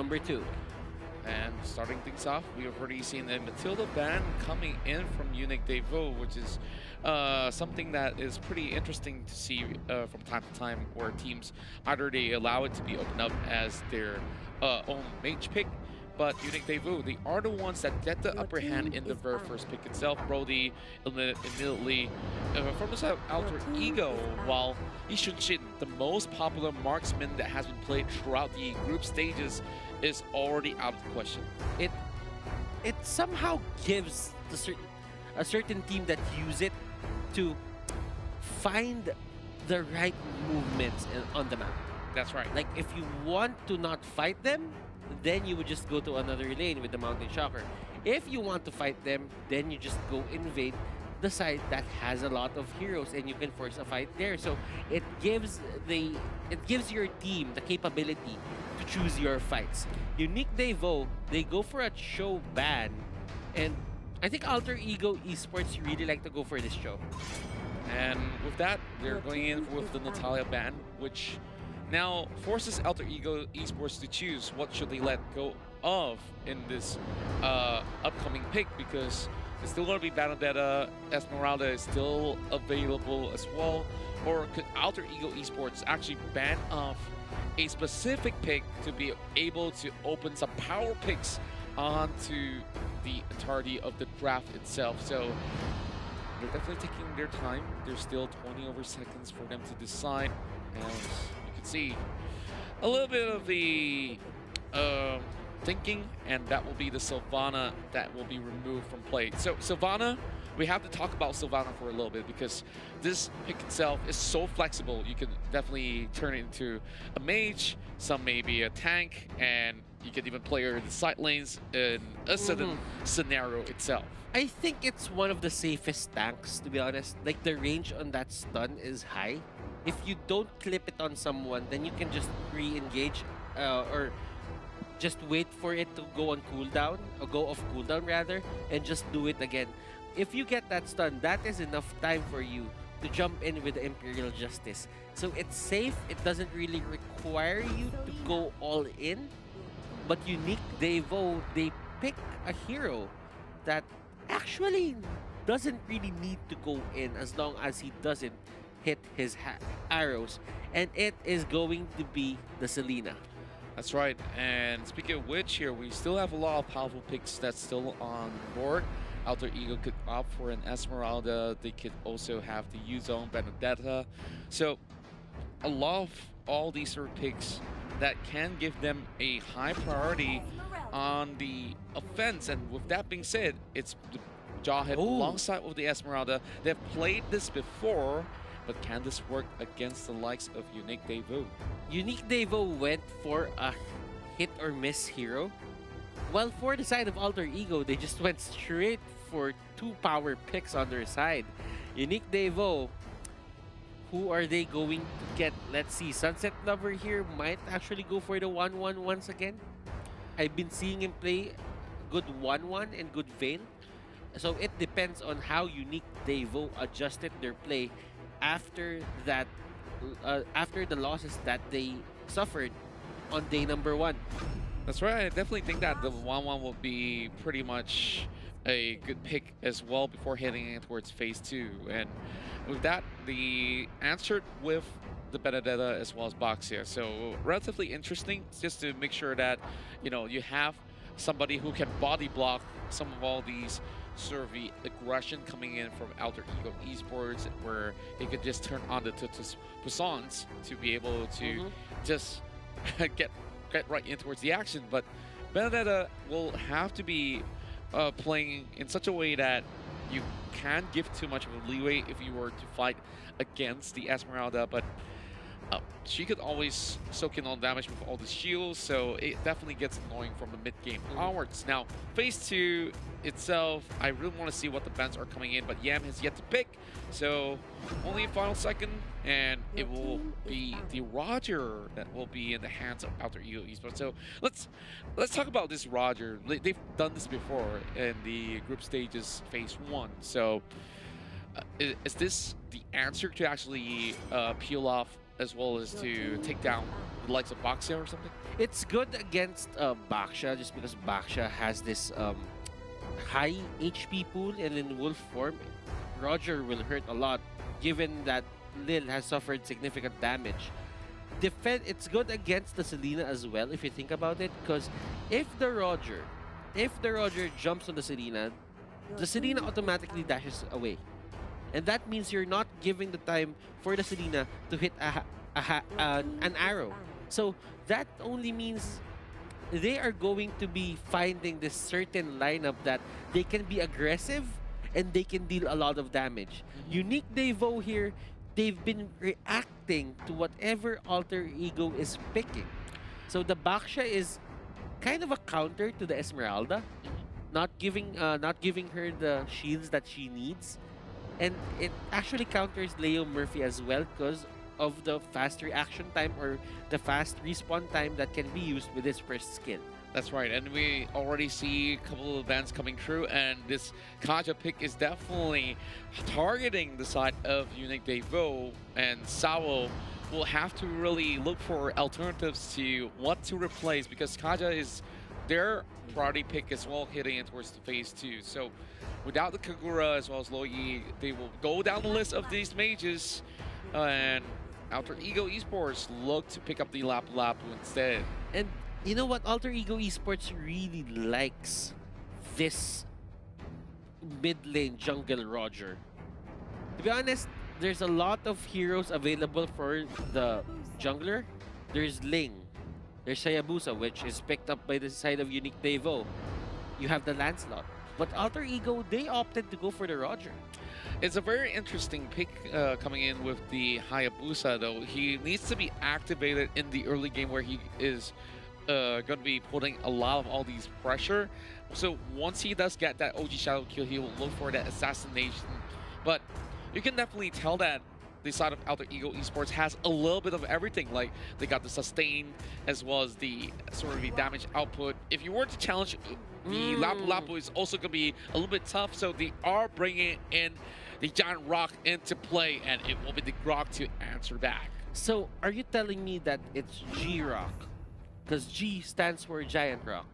number 2. And starting things off, we have already seen a Matilda ban coming in from Unique Devu, which is something that is pretty interesting to see from time to time, where teams either they allow it to be opened up as their own mage pick, but Unique Devu, they are the ones that get the upper hand in the very first pick itself. Brody immediately from the side of Alter Ego, while Ishunshin, the most popular marksman that has been played throughout the group stages, is already out of the question. It somehow gives a certain team that use it to find the right movements on the map. That's right. Like if you want to not fight them, then you would just go to another lane with the Mountain Shocker. If you want to fight them, then you just go invade the side that has a lot of heroes and you can force a fight there. So it gives your team the capability to choose your fights. Unique Devo, they go for a show ban, and I think Alter Ego Esports really like to go for this show. And with that, they're going in with the Natalia ban, which now forces Alter Ego Esports to choose what should they let go of in this upcoming pick, because it's still going to be Benedetta. Esmeralda is still available as well. Or could Alter Ego Esports actually ban off a specific pick to be able to open some power picks onto the entirety of the draft itself? So they're definitely taking their time. There's still 20 over seconds for them to decide. And you can see a little bit of the thinking, and that will be the Sylvana that will be removed from play. So Sylvana, we have to talk about Sylvana for a little bit, because this pick itself is so flexible. You can definitely turn it into a mage, some maybe a tank, and you can even play her in the side lanes in a certain scenario itself. I think it's one of the safest tanks, to be honest. Like the range on that stun is high. If you don't clip it on someone, then you can just re-engage or just wait for it to go on cooldown, or go off cooldown rather, and just do it again. If you get that stun, that is enough time for you to jump in with the Imperial Justice. So it's safe, it doesn't really require you to go all in. But Unique Devo, they pick a hero that actually doesn't really need to go in as long as he doesn't hit his arrows. And it is going to be the Selena. That's right. And speaking of which, here we still have a lot of powerful picks that's still on board. Alter Ego could opt for an Esmeralda. They could also have the U-Zone Benedetta. So a lot of all these sort of picks that can give them a high priority on the offense. And with that being said, it's the Jawhead alongside with the Esmeralda. They've played this before, but can this work against the likes of Unique Devu? Unique Devo went for a hit or miss hero, while for the side of Alter Ego, they just went straight for 2 power picks on their side. Unique Devo, who are they going to get? Let's see, Sunset Lover here might actually go for the 1-1 once again. I've been seeing him play good 1-1 and good Veil. So it depends on how Unique Devo adjusted their play after that, after the losses that they suffered on day number 1. That's right. I definitely think that the 1-1 will be pretty much a good pick as well before heading in towards phase 2. And with that, the answered with the Benedetta as well as Boxia. So relatively interesting, just to make sure that, you know, you have somebody who can body block some of all these sort of the aggression coming in from Alter Ego Esports, where it could just turn on the Poissons to be able to just get right in towards the action. But Benedetta will have to be playing in such a way that you can't give too much of a leeway if you were to fight against the Esmeralda, but she could always soak in all damage with all the shields, so it definitely gets annoying from the mid-game onwards. Now, phase 2 itself, I really want to see what the bans are coming in, but Yam has yet to pick, so only a final second, and it will be the Roger that will be in the hands of Alter Ego Esports. So let's talk about this Roger. They've done this before in the group stages phase 1, so is this the answer to actually peel off as well as to take down the likes of Boxia or something? It's good against Baksha just because Baksha has this high HP pool, and in Wolf form, Roger will hurt a lot given that Lil has suffered significant damage. It's good against the Selena as well if you think about it, because if the Roger jumps on the Selena automatically dashes away. And that means you're not giving the time for the Selena to hit an arrow. So that only means they are going to be finding this certain lineup that they can be aggressive and they can deal a lot of damage. Unique Devo here, they've been reacting to whatever alter ego is picking. So the Baksha is kind of a counter to the Esmeralda, not giving her the shields that she needs. And it actually counters Leo Murphy as well because of the fast reaction time or the fast respawn time that can be used with his first skill. That's right, and we already see a couple of events coming through, and this Kaja pick is definitely targeting the side of Unique Devo, and Sao will have to really look for alternatives to what to replace, because Kaja is their priority pick as well, hitting it towards the phase 2. So without the Kagura as well as Loyi, they will go down the list of these mages, and Alter Ego Esports look to pick up the Lapu Lapu instead. And you know what? Alter Ego Esports really likes this mid lane jungle Roger. To be honest, there's a lot of heroes available for the jungler. There's Ling. There's Hayabusa, which is picked up by the side of Unique Devo. You have the Lancelot. But Alter Ego, they opted to go for the Roger. It's a very interesting pick coming in with the Hayabusa, though. He needs to be activated in the early game where he is going to be putting a lot of all these pressure. So once he does get that OG Shadow kill, he will look for that assassination. But you can definitely tell that the side of Alter Ego Esports has a little bit of everything. Like, they got the sustain as well as the sort of the damage output. If you were to challenge the Lapu Lapu, is also going to be a little bit tough. So they are bringing in the Giant Rock into play, and it will be the Grok to answer back. So are you telling me that it's G-Rock? Because G stands for Giant Rock.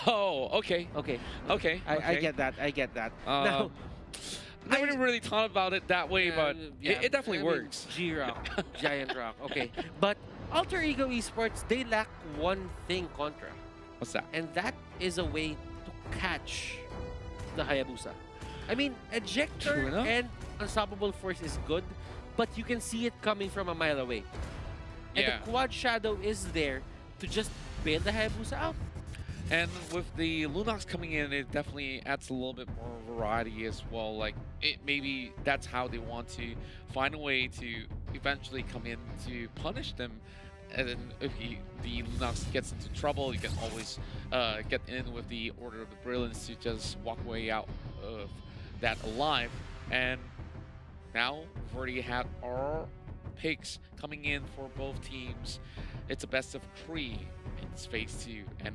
Oh, okay. Okay. Okay. I get that. I get that. Now, never really thought about it that way, but yeah, it definitely works. G-Rock, Giant Rock. Okay. But Alter Ego Esports, they lack one thing, Contra. What's that? And that is a way to catch the Hayabusa. I mean, Ejector and Unstoppable Force is good, but you can see it coming from a mile away. And the Quad Shadow is there to just bail the Hayabusa out. And with the Lunox coming in, it definitely adds a little bit more variety as well. Like, maybe that's how they want to find a way to eventually come in to punish them. And then if the Lunox gets into trouble, you can always get in with the Order of the Brilliance to just walk away out of that alive. And now we've already had our picks coming in for both teams. It's a best of 3. It's phase 2, and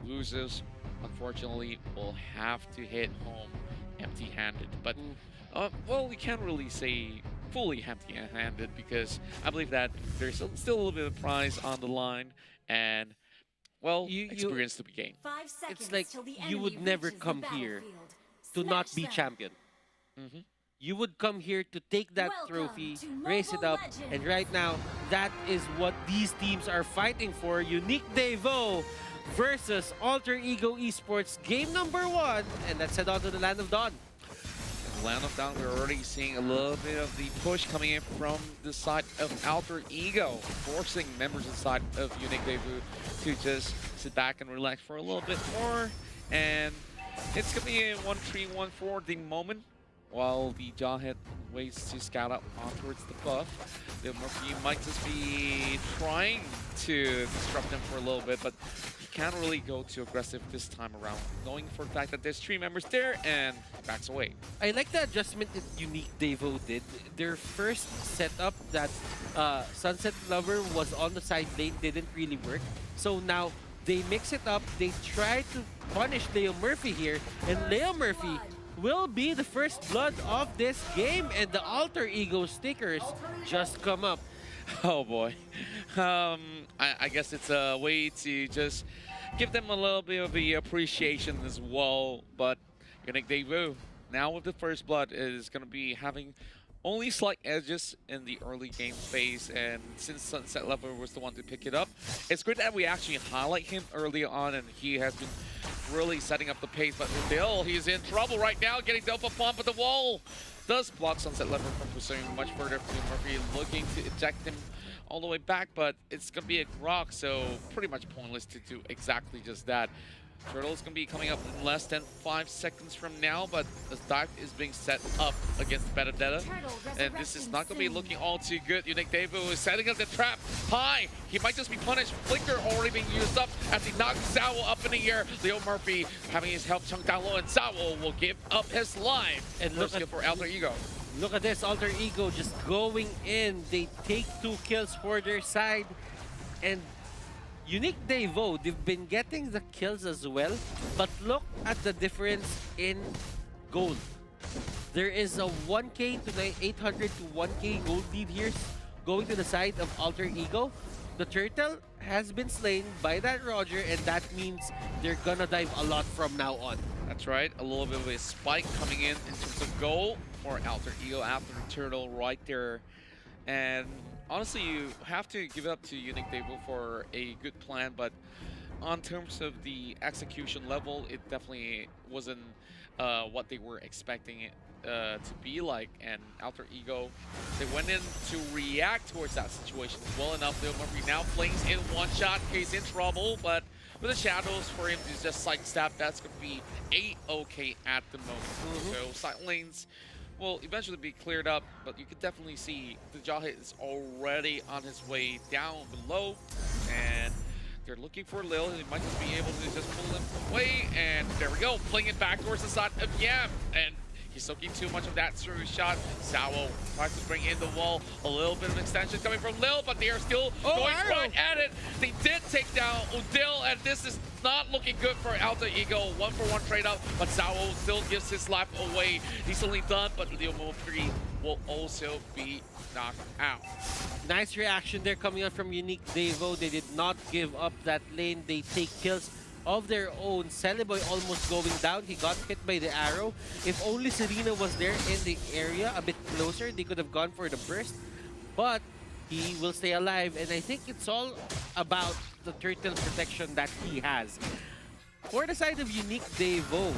losers, unfortunately, will have to hit home empty-handed. But, well, we can't really say fully empty-handed, because I believe that there's still a little bit of prize on the line, and, well, experience to be gained. It's like you would never come here to not be champion. You would come here to take that trophy, raise it up, and right now, that is what these teams are fighting for. Unique Devo versus Alter Ego Esports, game number 1, and let's head on to the Land of Dawn. Land of Dawn, we're already seeing a little bit of the push coming in from the side of Alter Ego, forcing members inside of Unique Devu to just sit back and relax for a little bit more, and it's going to be a 1-3-1 for the moment. While the Jawhead waits to scout out on towards the buff, the Murphy might just be trying to disrupt him for a little bit, but he can't really go too aggressive this time around, knowing for the fact that there's 3 members there, and backs away. I like the adjustment that Unique Devo did. Their first setup that Sunset Lover was on the side lane didn't really work. So now they mix it up, they try to punish Leo Murphy here, and Leo Murphy will be the first blood of this game, and the Alter Ego stickers just come up. Oh boy. I guess it's a way to just give them a little bit of the appreciation as well. But Unique Devu, now with the first blood, is going to be having only slight edges in the early game phase. And since Sunset Lover was the one to pick it up, it's great that we actually highlight him early on, and he has been really setting up the pace. But still, he's in trouble right now, getting dealt upon, but the wall does block Sunset Lover from pursuing much further. Murphy looking to eject him all the way back, but it's going to be a Grok, so pretty much pointless to do exactly just that. Turtle's going to be coming up in less than 5 seconds from now, but the dive is being set up against Benedetta, and this is not going to be looking all too good. Unique Devu is setting up the trap high. He might just be punished. Flicker already being used up as he knocks Zawo up in the air. Leo Murphy having his help chunked down low, and Zawo will give up his life. And look at for Alter Ego. Look at this, Alter Ego just going in. They take 2 kills for their side. And Unique Devo, they've been getting the kills as well. But look at the difference in gold. There is a 1k to 800 to 1k gold lead here going to the side of Alter Ego. The turtle has been slain by that Roger, and that means they're gonna dive a lot from now on. That's right, a little bit of a spike coming in terms of goal for Alter Ego after the turtle right there. And honestly, you have to give it up to Unique Devu for a good plan, but on terms of the execution level, it definitely wasn't what they were expecting it to be like. And Alter Ego, they went in to react towards that situation well enough. Leo Murphy now flings in one shot, he's in trouble, but with the shadows for him to just sidestep, that's going to be A-okay at the moment. So side lanes will eventually be cleared up, but you can definitely see the jaw hit is already on his way down below, and they're looking for Lil. He might just be able to just pull him away, and there we go, playing it back towards the side of Yam, and he's soaking too much of that through shot. Zawo tries to bring in the wall. A little bit of extension coming from Lil, but they are still going right at it. They did take down Udil, and this is not looking good for Alter Ego. 1-for-1 trade up, but Zawo still gives his life away. Decently done, but Leo Murphy will also be knocked out. Nice reaction there coming out from Unique Devo. They did not give up that lane. They take kills of their own. Celiboy almost going down. He got hit by the arrow. If only Serena was there in the area, a bit closer, they could have gone for the burst. But he will stay alive, and I think it's all about the turtle protection that he has. For the side of Unique Devo,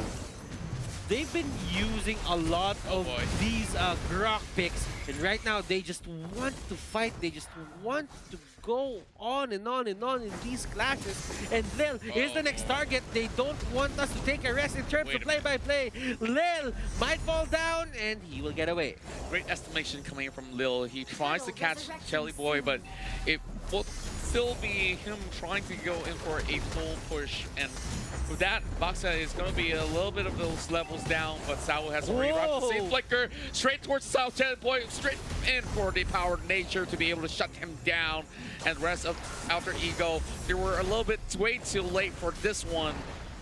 they've been using a lot of these Grok picks, and right now they just want to fight. They just want to go on and on and on in these clashes. And Lil is the next target. They don't want us to take a rest in terms of play-by-play. Lil might fall down, and he will get away. Great estimation coming from Lil. He tries to catch Shelly Boy, but it will still be him trying to go in for a full push. And with that, Baxa is going to be a little bit of those levels down, but Zawo has already wrapped the same flicker straight towards the South Shelly Boy, straight in for the powered nature to be able to shut him down. And the rest of Alter Ego, they were a little bit way too late for this one,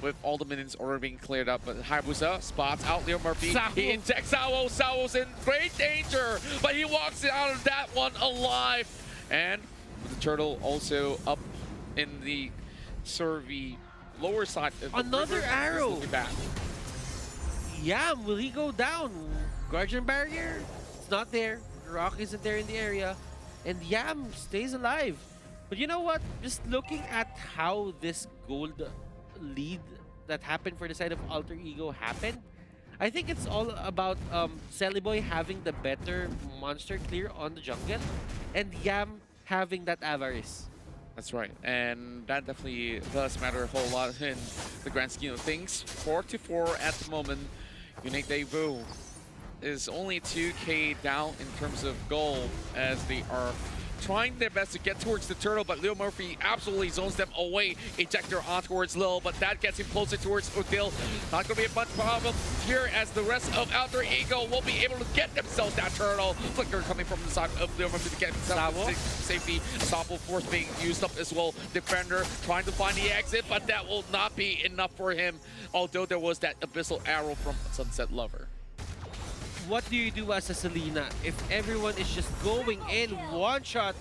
with all the minions already being cleared up. But Hayabusa spots out Leo Murphy. He injects Zawo. Zawo's in great danger, but he walks out of that one alive. And with the turtle also up in the Survey lower side of the another river, arrow. Yam, will he go down? Guardian barrier? It's not there. Rock isn't there in the area. And Yam stays alive. But you know what? Just looking at how this gold lead that happened for the side of Alter Ego happened, I think it's all about Celiboy having the better monster clear on the jungle, and Yam having that avarice. That's right, and that definitely does matter a whole lot in the grand scheme of things. 4-4 at the moment. Unique Devu is only 2k down in terms of gold as they are trying their best to get towards the turtle, but Leo Murphy absolutely zones them away. Ejector on towards Lil, but that gets him closer towards Udil. Not going to be a much problem here as the rest of Alter Ego will be able to get themselves that turtle. Flicker coming from the side of Leo Murphy to get himself safety. Sample force being used up as well. Defender trying to find the exit, but that will not be enough for him, although there was that abyssal arrow from Sunset Lover. what do you do as a Selena if everyone is just going in one shot?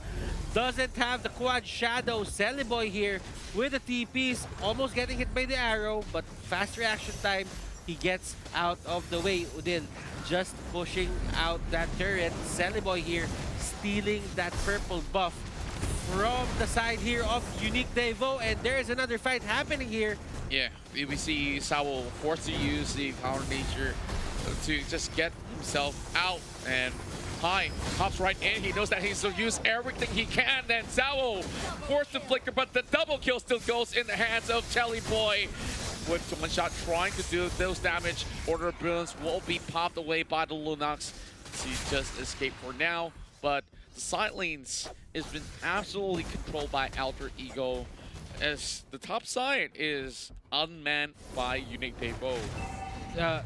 Doesn't have the quad shadow. Celiboy here with the TPs, almost getting hit by the arrow, but fast reaction time. He gets out of the way. Udil just pushing out that turret. Celiboy here stealing that purple buff from the side here of Unique Devo, and there is another fight happening here. Yeah, we see Sawo forced to use the Power Nature to just get himself out, and Pi hops right in. He knows that he's to use everything he can. Then Sawo forced to flicker, but the double kill still goes in the hands of Jelly Boy. With one shot trying to do those damage, Order of Brilliance will be popped away by the Lunox to just escape for now. But the side lanes has been absolutely controlled by Alter Ego, as the top side is unmanned by Unique Devo.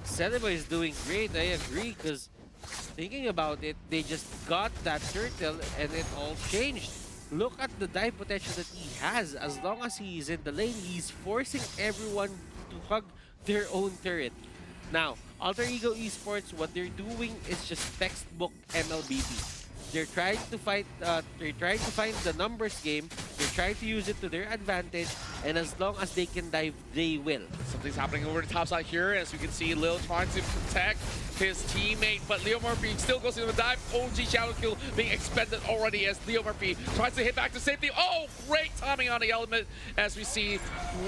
Celiboy is doing great, I agree, because thinking about it, they just got that turtle and it all changed. Look at the dive potential that he has. As long as he is in the lane, he's forcing everyone to hug their own turret. Now, Alter Ego Esports, what they're doing is just textbook MLBB. They're trying to fight. They're trying to find the numbers game. They're trying to use it to their advantage, and as long as they can dive, they will. Something's happening over the top side here, as we can see Lil trying to protect his teammate, but Leo Murphy still goes into the dive. OG Shadow Kill being expended already as Leo Murphy tries to hit back to safety. Oh, great timing on the element as we see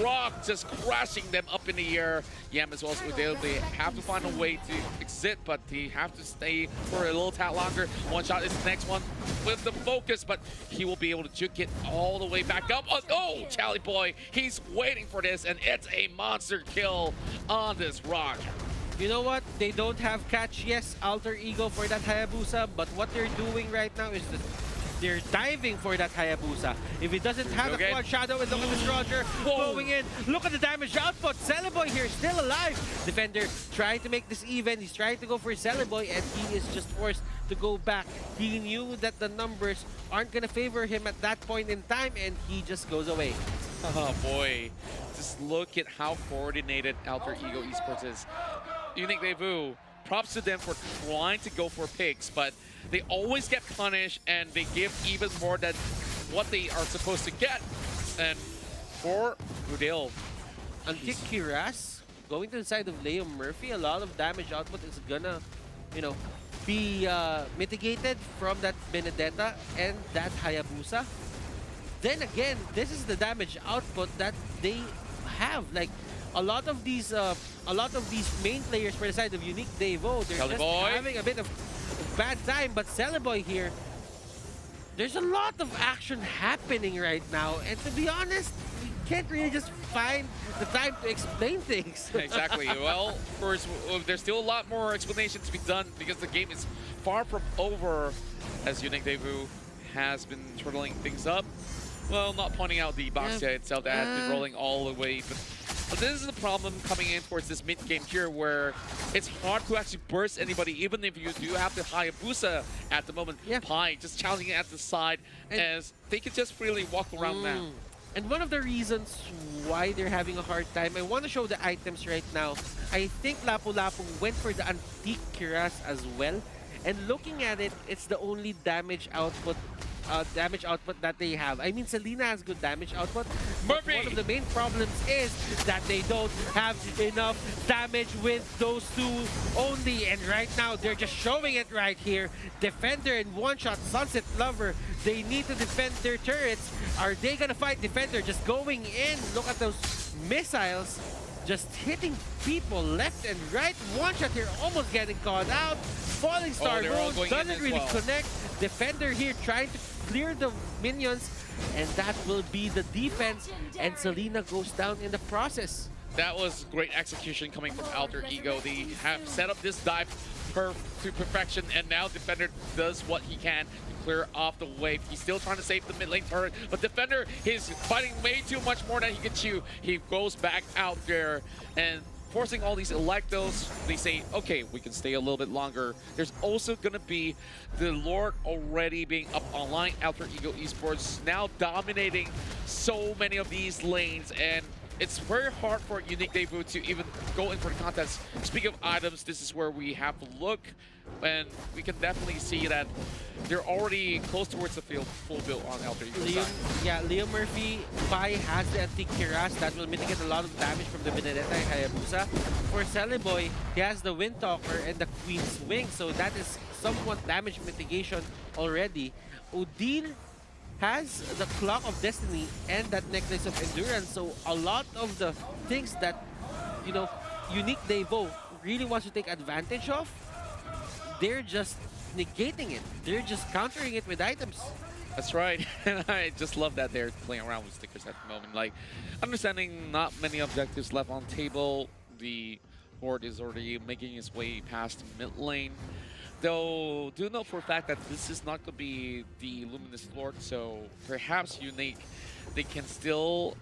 Rock just crashing them up in the air. Yam as well as Udale, they have to find a way to exit, but they have to stay for a little tad longer. One shot is the next one with the focus, but he will be able to juke it all the way back up. Oh, Charlie Boy, he's waiting for this, and it's a monster kill on this Rock. You know what? They don't have catch, yes, Alter Ego for that Hayabusa, but what they're doing right now is that they're diving for that Hayabusa. If he doesn't have the quad shadow, and look at this Roger going in. Look at the damage output. Celiboy here still alive. Defender trying to make this even. He's trying to go for Celiboy, and he is just forced to go back. He knew that the numbers aren't going to favor him at that point in time, and he just goes away. Oh boy, just look at how coordinated Alter Ego Esports is. Unique Devu, props to them for trying to go for picks, but they always get punished and they give even more than what they are supposed to get. And for Rudil, Unkick Kiras, going to the side of Leo Murphy, a lot of damage output is gonna, be mitigated from that Benedetta and that Hayabusa. Then again, this is the damage output that they have. Like, a lot of these main players for the side of Unique Devo, they're just having a bit of bad time. But Celiboy here, there's a lot of action happening right now, and to be honest, we can't really just find the time to explain things. Exactly. Well, of course, there's still a lot more explanation to be done because the game is far from over, as Unique Devu has been turtling things up. Well, not pointing out the box set itself that has been rolling all the way, but this is the problem coming in towards this mid game here, where it's hard to actually burst anybody, even if you do have the Hayabusa at the moment. Pi just challenging at the side, and as they can just freely walk around now. And one of the reasons why they're having a hard time, I want to show the items right now. I think Lapu Lapu went for the Antique Kiras as well. And looking at it, it's the only damage output that they have. I mean, Selena has good damage output. But one of the main problems is that they don't have enough damage with those two only. And right now, they're just showing it right here. Defender in one shot, Sunset Lover. They need to defend their turrets. Are they gonna fight Defender? Just going in. Look at those missiles. Just hitting people left and right. One shot here, almost getting caught out. Falling Star Gold doesn't really connect. Defender here trying to clear the minions, and that will be the defense, and Selena goes down in the process. That was great execution coming from Alter Ego. They have set up this dive to perfection, and now Defender does what he can to clear off the wave. He's still trying to save the mid lane turret, but Defender is fighting way too much more than he can chew. He goes back out there and forcing all these Electos. They say, okay, we can stay a little bit longer. There's also going to be the Lord already being up online. Alter Ego Esports now dominating so many of these lanes, and it's very hard for Unique Devu to even go in for the contest. Speaking of items, this is where we have to look, and we can definitely see that they're already close towards the field, full build on Alter Ego Leo, side. yeah, Leo Murphy, Pai has the antique Kiras that will mitigate a lot of damage from the Benedetta and Hayabusa. For Celeboy, he has the Windtalker and the Queen's Wing, so that is somewhat damage mitigation already. Odile has the Clock of Destiny and that Necklace of Endurance, so a lot of the things that, you know, Unique Devo really wants to take advantage of, they're just negating it. They're just countering it with items. That's right. And I just love that they're playing around with stickers at the moment. Like, understanding not many objectives left on table. The Horde is already making its way past mid lane. Though, do know for a fact that this is not going to be the Luminous Lord, so perhaps Unique, they can still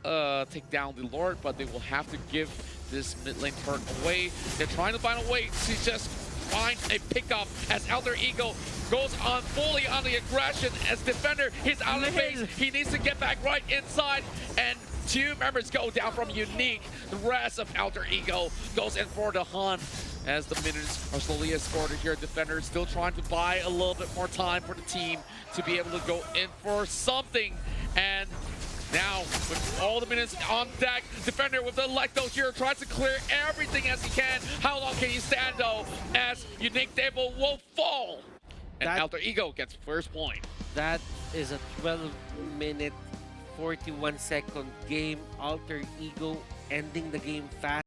take down the Lord, but they will have to give this mid lane turret away. They're trying to find a way to just find a pickup as Alter Ego goes on fully on the aggression as defender. He's out of base. He needs to get back right inside, and 2 members go down from Unique. The rest of Alter Ego goes in for the hunt as the minutes are slowly escorted here. Defender still trying to buy a little bit more time for the team to be able to go in for something. And now, with all the minutes on deck, Defender with the Electo here tries to clear everything as he can. How long can he stand though, as Unique Devil will fall? And Alter Ego gets first point. That is a 12-minute, 41-second game. Alter Ego ending the game fast.